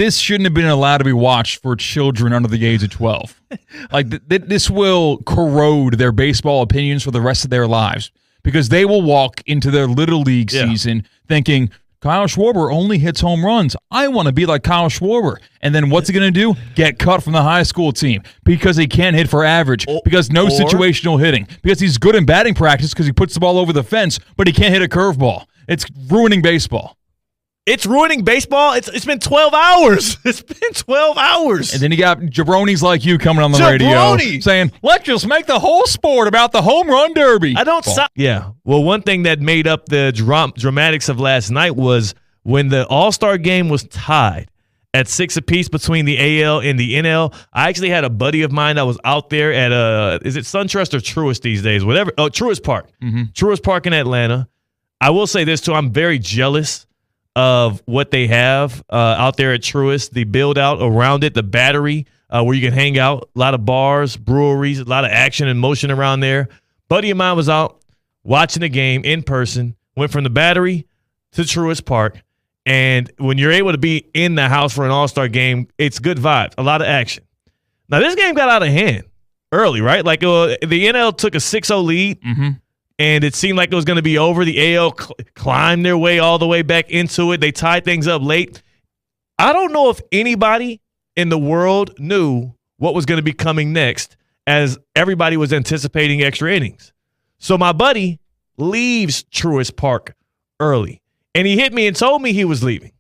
this shouldn't have been allowed to be watched for children under the age of 12. Like, this will corrode their baseball opinions for the rest of their lives because they will walk into their Little League season thinking, Kyle Schwarber only hits home runs. I want to be like Kyle Schwarber. And then what's he going to do? Get cut from the high school team because he can't hit for average, because no situational hitting, because he's good in batting practice because he puts the ball over the fence, but he can't hit a curveball. It's ruining baseball. It's ruining baseball? It's been 12 hours. It's been 12 hours. And then you got jabronis like you coming on the radio saying, let's just make the whole sport about the home run derby. I don't stop. Yeah. Well, one thing that made up the dramatics of last night was when the All-Star game was tied at 6 apiece between the AL and the NL. I actually had a buddy of mine that was out there at, is it SunTrust or Truist these days? Whatever. Oh, Truist Park. Mm-hmm. Truist Park in Atlanta. I will say this, too. I'm very jealous of what they have out there at Truist, the build-out around it, the battery where you can hang out, a lot of bars, breweries, a lot of action and motion around there. Buddy of mine was out watching the game in person, went from the battery to Truist Park, and when you're able to be in the house for an All-Star game, it's good vibes, a lot of action. Now, this game got out of hand early, right? Like the NL took a 6-0 lead, and it seemed like it was going to be over. The AL climbed their way all the way back into it. They tied things up late. I don't know if anybody in the world knew what was going to be coming next as everybody was anticipating extra innings. So my buddy leaves Truist Park early, and he hit me and told me he was leaving.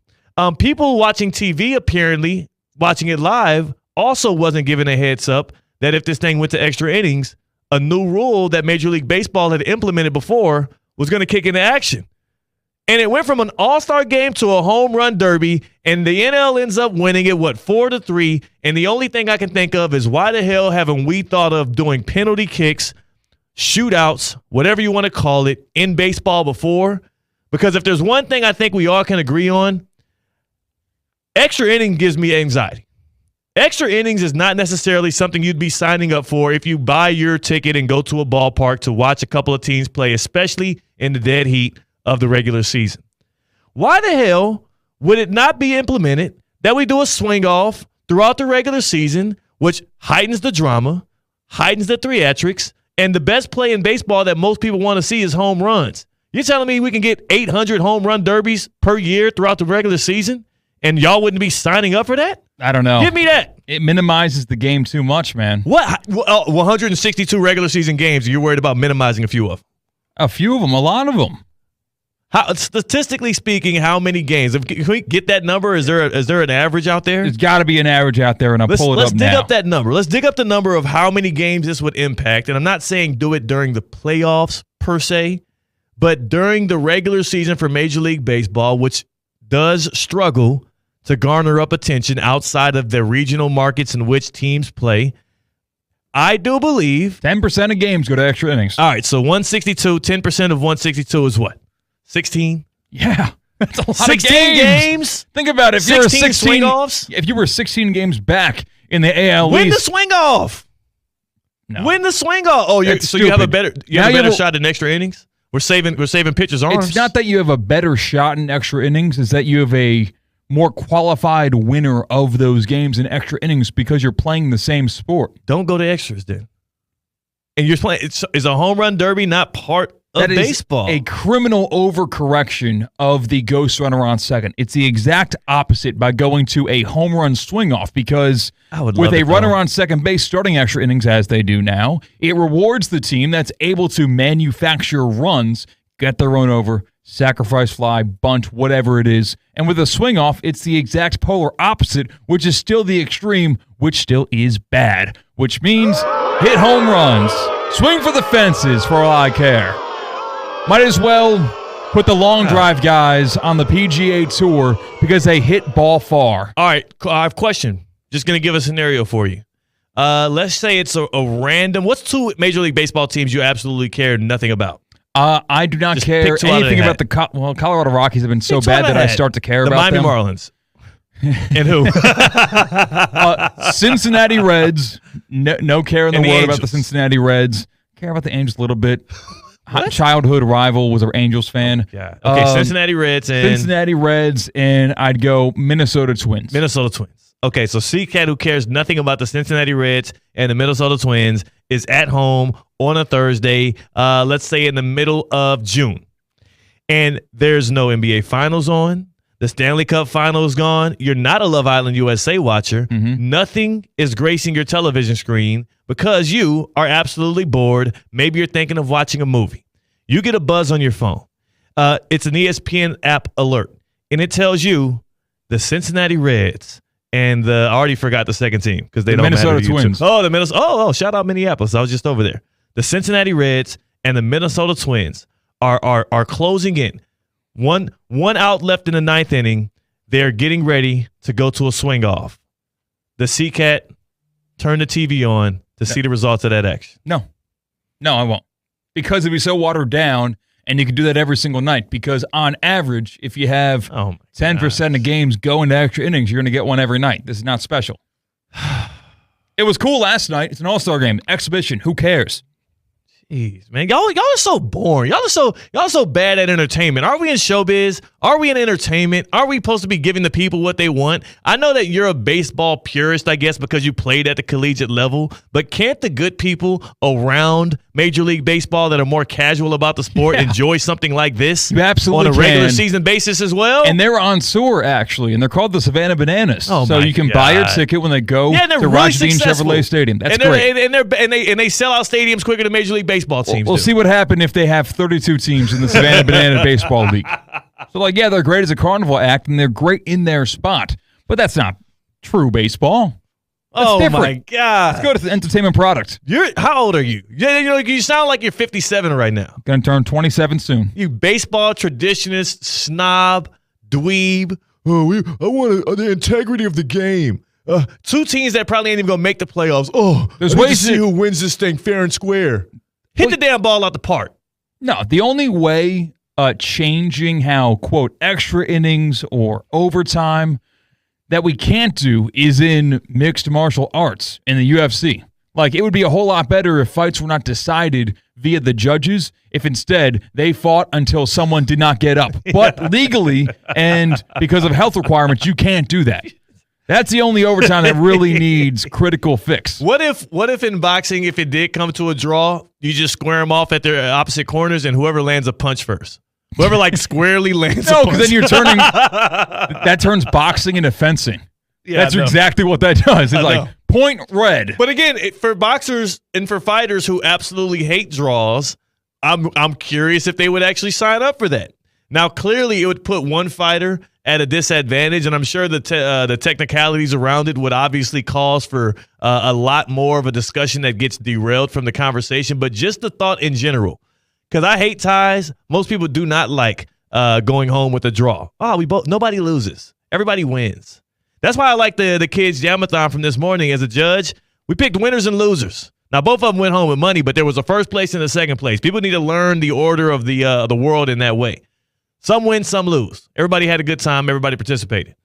People watching TV, apparently, watching it live, also wasn't given a heads up that if this thing went to extra innings, a new rule that Major League Baseball had implemented before was going to kick into action. And it went from an all-star game to a home run derby, and the NL ends up winning it, 4-3. And the only thing I can think of is why the hell haven't we thought of doing penalty kicks, shootouts, whatever you want to call it, in baseball before? Because if there's one thing I think we all can agree on, extra inning gives me anxiety. Extra innings is not necessarily something you'd be signing up for if you buy your ticket and go to a ballpark to watch a couple of teams play, especially in the dead heat of the regular season. Why the hell would it not be implemented that we do a swing off throughout the regular season, which heightens the drama, heightens the theatrics, and the best play in baseball that most people want to see is home runs? You're telling me we can get 800 home run derbies per year throughout the regular season, and y'all wouldn't be signing up for that? I don't know. Give me that. It minimizes the game too much, man. What? 162 regular season games, you're worried about minimizing a few of them? A few of them, a lot of them. How, statistically speaking, how many games? Can we get that number? Is there an average out there? There's got to be an average out there, and I'll pull it up now. Let's dig up that number. Let's dig up the number of how many games this would impact. And I'm not saying do it during the playoffs per se, but during the regular season for Major League Baseball, which does struggle to garner up attention outside of the regional markets in which teams play. I do believe 10% of games go to extra innings. All right, so 162, 10% of 162 is what? 16? Yeah. That's a lot 16 of games. Think about it. If 16 swing-offs? If you were 16 games back in the AL Win East. the swing-off. No. Win the swing-off. Oh, so you have a better shot in extra innings? We're saving pitchers' arms. It's not that you have a better shot in extra innings. It's that you have a more qualified winner of those games in extra innings because you're playing the same sport. Don't go to extras then. And you're playing. Is a home run derby not part of baseball? That is a criminal overcorrection of the ghost runner on second. It's the exact opposite by going to a home run swing off because with a runner on second base starting extra innings as they do now, it rewards the team that's able to manufacture runs, get the run over, sacrifice fly, bunt, whatever it is. And with a swing off, it's the exact polar opposite, which is still the extreme, which still is bad, which means hit home runs, swing for the fences for all I care. Might as well put the long drive guys on the PGA Tour because they hit ball far. All right, I have a question. Just going to give a scenario for you. Let's say it's a random. What's two Major League Baseball teams you absolutely care nothing about? I do not care anything about the Colorado Rockies have been so bad that I start to care about them. The Miami Marlins. And who? Cincinnati Reds. No care in the world Angels. about the Cincinnati Reds. Care about the Angels a little bit. childhood rival, was an Angels fan. Yeah. Okay, Cincinnati Reds. And I'd go Minnesota Twins. Okay, so C-Cat, who cares nothing about the Cincinnati Reds and the Minnesota Twins, is at home on a Thursday, let's say in the middle of June. And there's no NBA Finals on. The Stanley Cup Final is gone. You're not a Love Island USA watcher. Mm-hmm. Nothing is gracing your television screen because you are absolutely bored. Maybe you're thinking of watching a movie. You get a buzz on your phone. It's an ESPN app alert, and it tells you the Cincinnati Reds and I already forgot the second team because they don't Minnesota matter to Twins. The Minnesota. Oh, shout out Minneapolis. I was just over there. The Cincinnati Reds and the Minnesota Twins are closing in. One out left in the ninth inning. They're getting ready to go to a swing off. The C-Cat turn the TV on to see the results of that action. No, I won't. Because it'd be so watered down, and you can do that every single night. Because on average, if you have 10% of games go into extra innings, you're going to get one every night. This is not special. It was cool last night. It's an all-star game. Exhibition. Who cares? Jeez, man, y'all are so boring. Y'all are so bad at entertainment. Are we in showbiz? Are we in entertainment? Are we supposed to be giving the people what they want? I know that you're a baseball purist, I guess, because you played at the collegiate level. But can't the good people around Major League Baseball that are more casual about the sport enjoy something like this on a regular season basis as well? And they're on tour, actually, and they're called the Savannah Bananas. So you can buy your ticket when they go to really Roger Dean Chevrolet Stadium. That's great. And they sell out stadiums quicker than Major League Baseball teams. We'll see what happens if they have 32 teams in the Savannah Banana Baseball League. So, they're great as a carnival act, and they're great in their spot. But that's not true baseball. That's different. My God. Let's go to the entertainment product. How old are you? You sound like you're 57 right now. Going to turn 27 soon. You baseball traditionalist, snob, dweeb. I want the integrity of the game. Two teams that probably ain't even going to make the playoffs. There's ways to see who wins this thing fair and square. Hit the damn ball out the park. No, the only way changing how, quote, extra innings or overtime that we can't do is in mixed martial arts in the UFC. It would be a whole lot better if fights were not decided via the judges, if instead they fought until someone did not get up. But legally and because of health requirements, you can't do that. That's the only overtime that really needs critical fix. What if in boxing, if it did come to a draw, you just square them off at their opposite corners and whoever lands a punch first? Whoever squarely lands a punch. No, because then you're turning – that turns boxing into fencing. Yeah, that's exactly what that does. It's point red. But again, for boxers and for fighters who absolutely hate draws, I'm curious if they would actually sign up for that. Now, clearly, it would put one fighter at a disadvantage, and I'm sure the technicalities around it would obviously cause for a lot more of a discussion that gets derailed from the conversation. But just the thought in general, because I hate ties. Most people do not like going home with a draw. Nobody loses. Everybody wins. That's why I like the kids' Jamathon from this morning. As a judge, we picked winners and losers. Now, both of them went home with money, but there was a first place and a second place. People need to learn the order of the world in that way. Some win, some lose. Everybody had a good time. Everybody participated.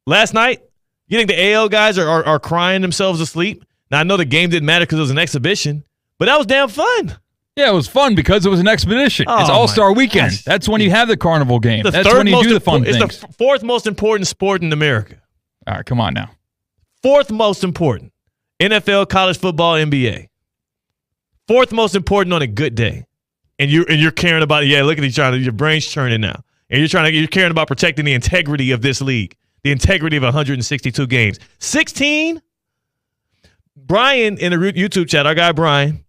Last night, you think the AL guys are crying themselves to sleep? Now, I know the game didn't matter because it was an exhibition, but that was damn fun. Yeah, it was fun because it was an expedition. It's All-Star Weekend. Gosh. That's when you have the carnival game. That's when you do the fun things. It's the fourth most important sport in America. All right, come on now. Fourth most important. NFL, college football, NBA. Fourth most important on a good day. And you're caring about it. Yeah, look at each other. Your brain's churning now. And you're caring about protecting the integrity of this league. The integrity of 162 games. 16. Brian in the YouTube chat, our guy Brian,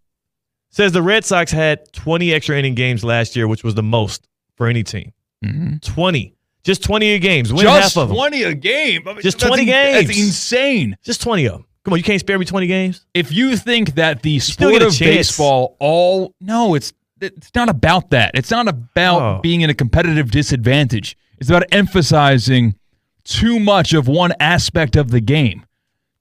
says the Red Sox had 20 extra inning games last year, which was the most for any team. Mm-hmm. 20. Just 20 games. Win half of them. 20 a game? I mean, just 20 games. That's insane. Just 20 of them. Come on, you can't spare me 20 games? If you think that the sport of baseball no, it's not about that. It's not about being in a competitive disadvantage. It's about emphasizing too much of one aspect of the game.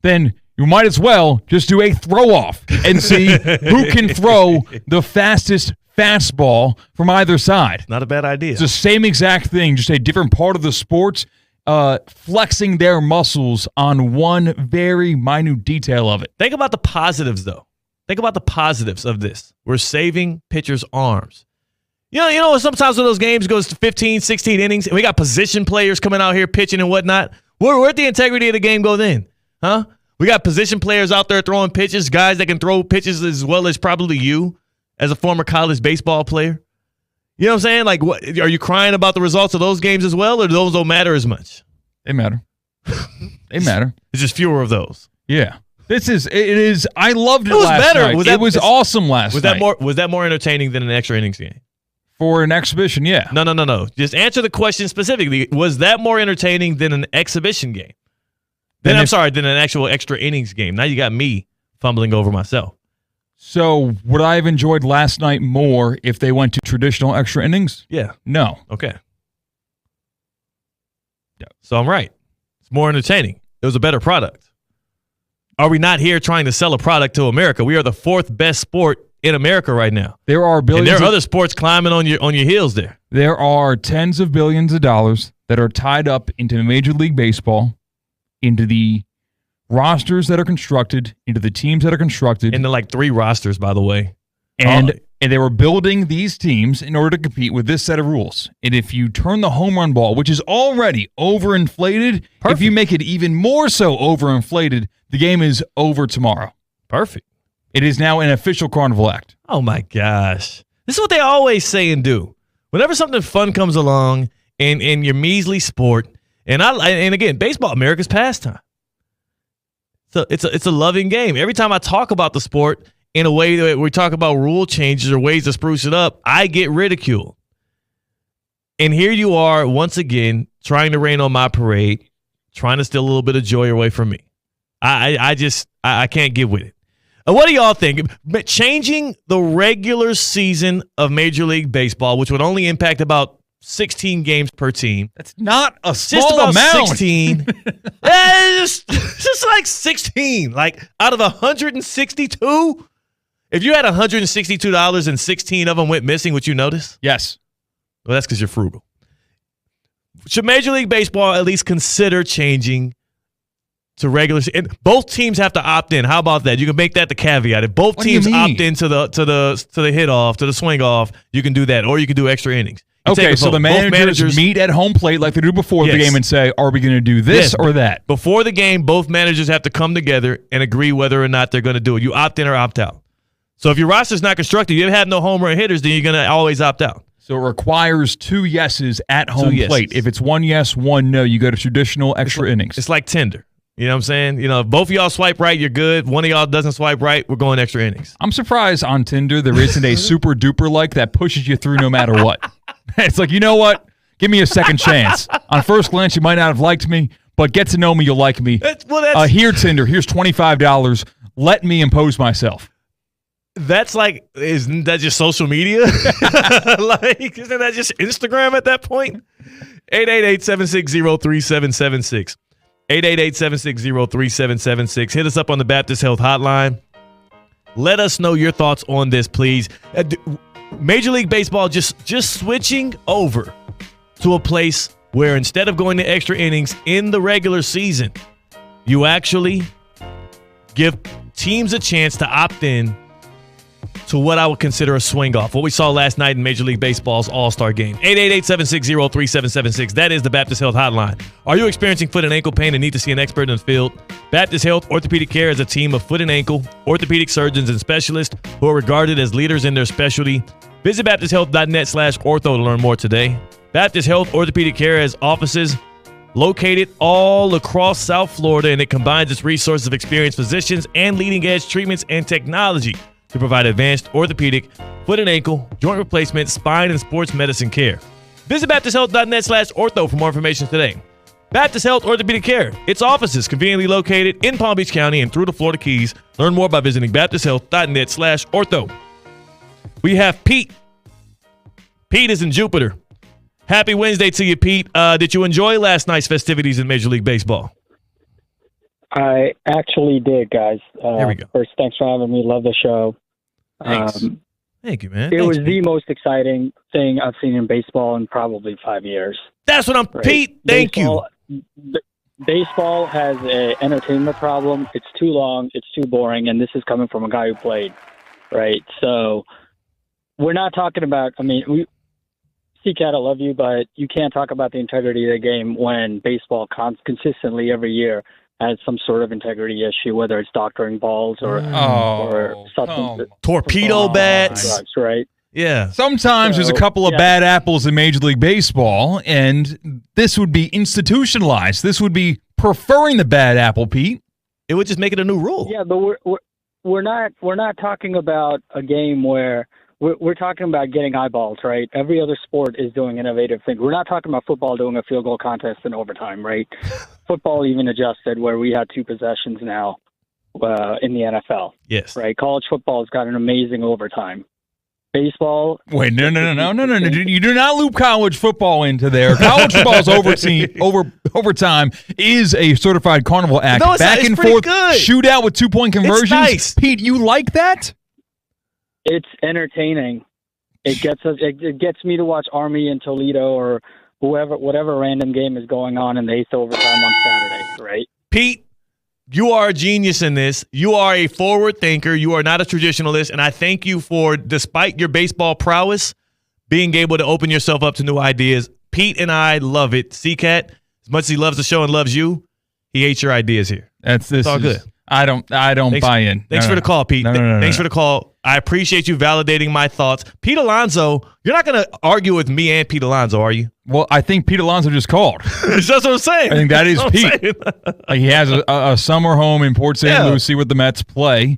Then you might as well just do a throw-off and see who can throw the fastest fastball from either side. Not a bad idea. It's the same exact thing, just a different part of the sport, flexing their muscles on one very minute detail of it. Think about the positives, though. Think about the positives of this. We're saving pitchers' arms. You know, sometimes when those games goes to 15, 16 innings, and we got position players coming out here pitching and whatnot, where'd the integrity of the game go then? Huh? We got position players out there throwing pitches, guys that can throw pitches as well as probably you as a former college baseball player. You know what I'm saying? Like, what, are you crying about the results of those games as well, or those don't matter as much? They matter. They matter. It's just fewer of those. Yeah. It is. I loved it last night. It was awesome last night. Was that more entertaining than an extra innings game? For an exhibition, yeah. No. Just answer the question specifically. Was that more entertaining than an exhibition game? Than an actual extra innings game. Now you got me fumbling over myself. So would I have enjoyed last night more if they went to traditional extra innings? Yeah. No. Okay. Yeah. So I'm right. It's more entertaining. It was a better product. Are we not here trying to sell a product to America? We are the fourth best sport in America right now. There are billions. And there are other sports climbing on your heels there. There are tens of billions of dollars that are tied up into Major League Baseball, into the rosters that are constructed, into the teams that are constructed. Into like 3 rosters, by the way. And they were building these teams in order to compete with this set of rules. And if you turn the home run ball, which is already overinflated, if you make it even more so overinflated, the game is over tomorrow. Perfect. It is now an official Carnival Act. Oh, my gosh. This is what they always say and do. Whenever something fun comes along in your measly sport, and again, baseball, America's pastime. So it's a loving game. Every time I talk about the sport in a way that we talk about rule changes or ways to spruce it up, I get ridiculed. And here you are, once again, trying to rain on my parade, trying to steal a little bit of joy away from me. I can't get with it. What do y'all think? Changing the regular season of Major League Baseball, which would only impact about 16 games per team. That's not a small just about amount. 16. just like 16. Like out of 162, if you had $162 and 16 of them went missing, would you notice? Yes. Well, that's because you're frugal. Should Major League Baseball at least consider changing to regular season? And both teams have to opt in. How about that? You can make that the caveat. If both teams opt in to the hit off, to the swing off, you can do that, or you can do extra innings. Okay, so the managers meet at home plate like they do before the game and say, are we going to do this or that? Before the game, both managers have to come together and agree whether or not they're going to do it. You opt in or opt out. So if your roster's not constructed, you have no home run hitters, then you're going to always opt out. So it requires 2 yeses at home plate. If it's 1 yes, 1 no, you go to traditional extra innings. It's like Tinder. You know what I'm saying? You know, if both of y'all swipe right, you're good. One of y'all doesn't swipe right, we're going extra innings. I'm surprised on Tinder there isn't a super duper like that pushes you through no matter what. It's like, you know what? Give me a second chance. On first glance, you might not have liked me, but get to know me, you'll like me. Here, Tinder, here's $25. Let me impose myself. That's like, isn't that just social media? Like, isn't that just Instagram at that point? 888-760-3776. 888-760-3776. Hit us up on the Baptist Health Hotline. Let us know your thoughts on this, please. Major League Baseball just switching over to a place where instead of going to extra innings in the regular season, you actually give teams a chance to opt in to what I would consider a swing off. What we saw last night in Major League Baseball's All-Star Game. 888-760-3776. That is the Baptist Health Hotline. Are you experiencing foot and ankle pain and need to see an expert in the field? Baptist Health Orthopedic Care is a team of foot and ankle orthopedic surgeons and specialists who are regarded as leaders in their specialty. Visit baptisthealth.net/ortho to learn more today. Baptist Health Orthopedic Care has offices located all across South Florida, and it combines its resources of experienced physicians and leading-edge treatments and technology to provide advanced orthopedic, foot and ankle, joint replacement, spine, and sports medicine care. Visit baptisthealth.net/ortho for more information today. Baptist Health Orthopedic Care. Its offices conveniently located in Palm Beach County and through the Florida Keys. Learn more by visiting baptisthealth.net/ortho. We have Pete. Pete is in Jupiter. Happy Wednesday to you, Pete. Did you enjoy last night's festivities in Major League Baseball? I actually did, guys. There we go. First, thanks for having me. Love the show. Thanks. Thank you, man. It was the most exciting thing I've seen in baseball in probably 5 years. That's what I'm, right? Pete. Thank baseball, you. baseball has an entertainment problem. It's too long. It's too boring. And this is coming from a guy who played, right? So we're not talking about, C-Cat, I love you, but you can't talk about the integrity of the game when baseball consistently every year has some sort of integrity issue, whether it's doctoring balls or substance. Torpedo bats. Drugs, right? Yeah. Sometimes there's a couple of bad apples in Major League Baseball, and this would be institutionalized. This would be preferring the bad apple, Pete. It would just make it a new rule. Yeah, but we're not talking about a game where we're talking about getting eyeballs, right? Every other sport is doing innovative things. We're not talking about football doing a field goal contest in overtime, right? Football even adjusted where we had 2 possessions now in the NFL. Yes. Right. College football has got an amazing overtime. Baseball. Wait, no. You do not loop college football into there. College football's overtime is a certified carnival act. No, it's back not. It's and pretty forth good. shootout with 2-point conversions. It's nice. Pete, you like that? It's entertaining. It gets me to watch Army and Toledo or whatever random game is going on in the 8th overtime on Saturday, right? Pete, you are a genius in this. You are a forward thinker. You are not a traditionalist, and I thank you for, despite your baseball prowess, being able to open yourself up to new ideas. Pete and I love it. C-Cat, as much as he loves the show and loves you, he hates your ideas here. It's all good. I don't buy in. Thanks for the call, Pete. Thanks for the call. I appreciate you validating my thoughts. Pete Alonso, you're not going to argue with me and Pete Alonso, are you? Well, I think Pete Alonso just called. That's what I'm saying. I think that is Pete. He has a summer home in Port St. Lucie where the Mets play,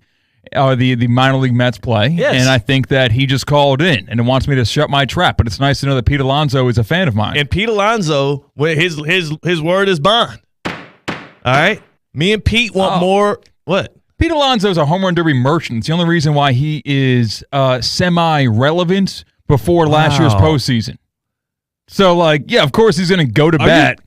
the minor league Mets play. Yes. And I think that he just called in and wants me to shut my trap. But it's nice to know that Pete Alonso is a fan of mine. And Pete Alonso, his word is bond. All right? Me and Pete want more. What? Pete Alonso is a home run derby merchant. It's the only reason why he is semi-relevant before last year's postseason. So, of course he's going to go to bat,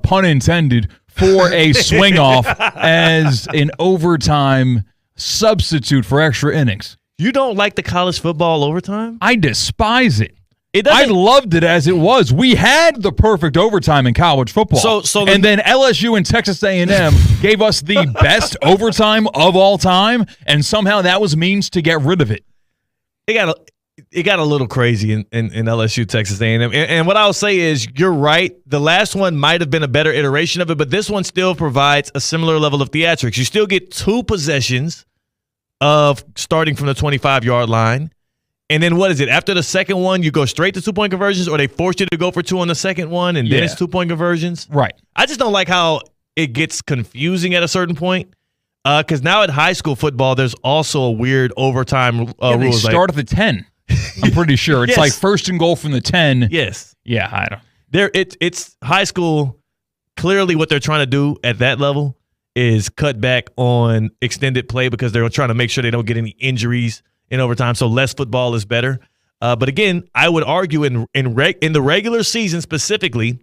pun intended, for a swing-off as an overtime substitute for extra innings. You don't like the college football overtime? I despise it. I loved it as it was. We had the perfect overtime in college football. And then LSU and Texas A&M gave us the best overtime of all time, and somehow that was means to get rid of it. It got a little crazy in LSU, Texas A&M. And what I'll say is, you're right. The last one might have been a better iteration of it, but this one still provides a similar level of theatrics. You still get 2 possessions of starting from the 25-yard line. And then what is it? After the second one, you go straight to 2-point conversions, or they force you to go for 2 on the second one, and then it's 2-point conversions? Right. I just don't like how it gets confusing at a certain point. Because now at high school football, there's also a weird overtime rules. They start at the 10. I'm pretty sure. It's like first and goal from the 10. Yes. Yeah, I don't. It's high school. Clearly what they're trying to do at that level is cut back on extended play because they're trying to make sure they don't get any injuries in overtime, so less football is better. But again, I would argue in the regular season specifically,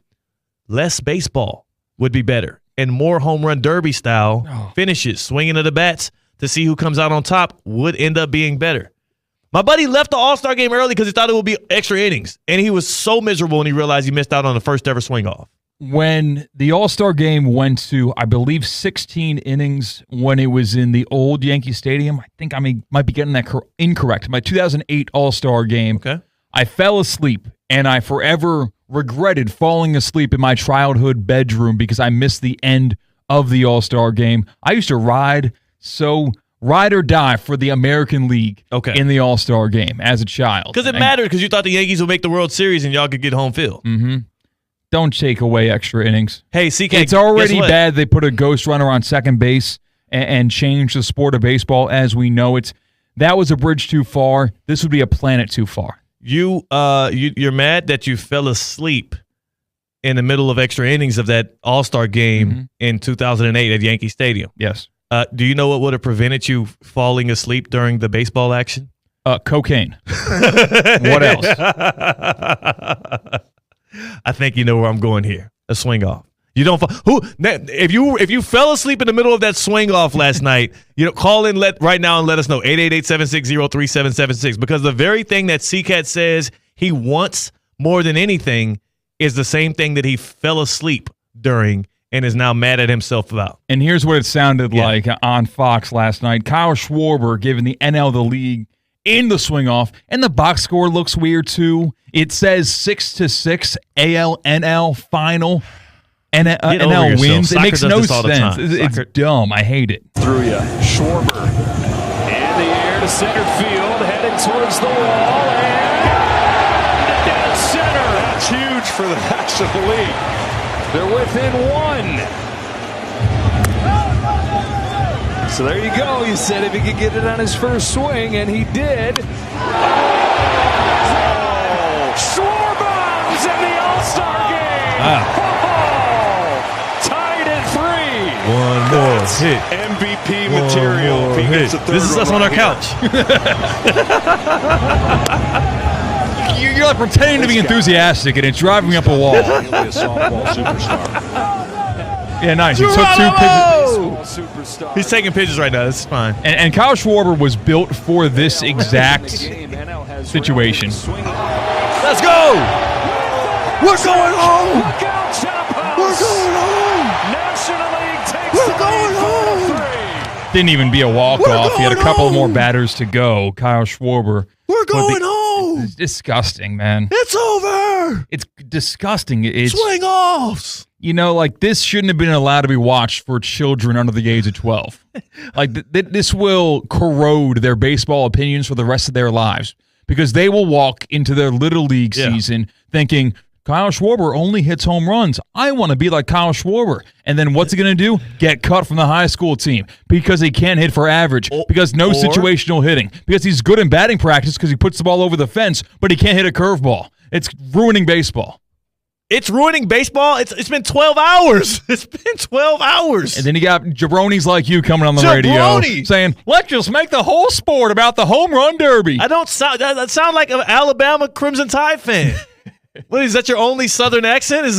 less baseball would be better and more home run derby style finishes, swinging of the bats to see who comes out on top would end up being better. My buddy left the All-Star game early because he thought it would be extra innings, and he was so miserable when he realized he missed out on the first ever swing off. When the All-Star game went to, I believe, 16 innings when it was in the old Yankee Stadium, I think I might be getting that incorrect. My 2008 All-Star game, I fell asleep, and I forever regretted falling asleep in my childhood bedroom because I missed the end of the All-Star game. I used to ride or die for the American League in the All-Star game as a child. Because it mattered because you thought the Yankees would make the World Series and y'all could get home field. Mm-hmm. Don't take away extra innings. Hey, CK, it's already bad they put a ghost runner on second base and change the sport of baseball as we know it. That was a bridge too far. This would be a planet too far. You're mad that you fell asleep in the middle of extra innings of that All-Star game in 2008 at Yankee Stadium. Yes. Do you know what would have prevented you falling asleep during the baseball action? Cocaine. What else? I think you know where I'm going here. A swing off. You don't if you fell asleep in the middle of that swing off last night, call in right now and let us know 888-760-3776 because the very thing that C-Cat says he wants more than anything is the same thing that he fell asleep during and is now mad at himself about. And here's what it sounded like on Fox last night. Kyle Schwarber giving the NL the lead in the swing off, and the box score looks weird too. It says 6-6 AL-NL final. NL wins. It makes no sense. It's dumb. I hate it. Through you. Schwarber in the air to center field, headed towards the wall, and dead center. That's huge for the National League. They're within one. So there you go. You said if he could get it on his first swing, and he did. Schwarber's in the All-Star game. Wow. Tied at 3. One more hit. MVP material. If he gets a third this is us on our couch. You're like pretending to be enthusiastic, and it's driving me up a wall. Really a softball superstar. Yeah, nice. He took 2 pitches. He's taking pitches right now. This is fine. And Kyle Schwarber was built for this exact situation. Let's go! We're going home! We're going home! National League takes We're going home! Didn't even be a walk-off. He had a couple more batters to go. Kyle Schwarber. We're going home! It's disgusting, man. It's over! It's disgusting. It's swing offs! You know, like, this shouldn't have been allowed to be watched for children under the age of 12. Like, this will corrode their baseball opinions for the rest of their lives, because they will walk into their Little League season thinking, Kyle Schwarber only hits home runs. I want to be like Kyle Schwarber. And then what's he going to do? Get cut from the high school team because he can't hit for average, because no situational hitting, because he's good in batting practice because he puts the ball over the fence, but he can't hit a curveball. It's ruining baseball. It's ruining baseball. It's been 12 hours. It's been 12 hours. And then you got jabronis like you coming on the radio saying, let's just make the whole sport about the home run derby. That sound like an Alabama Crimson Tide fan. What is that, your only Southern accent? Is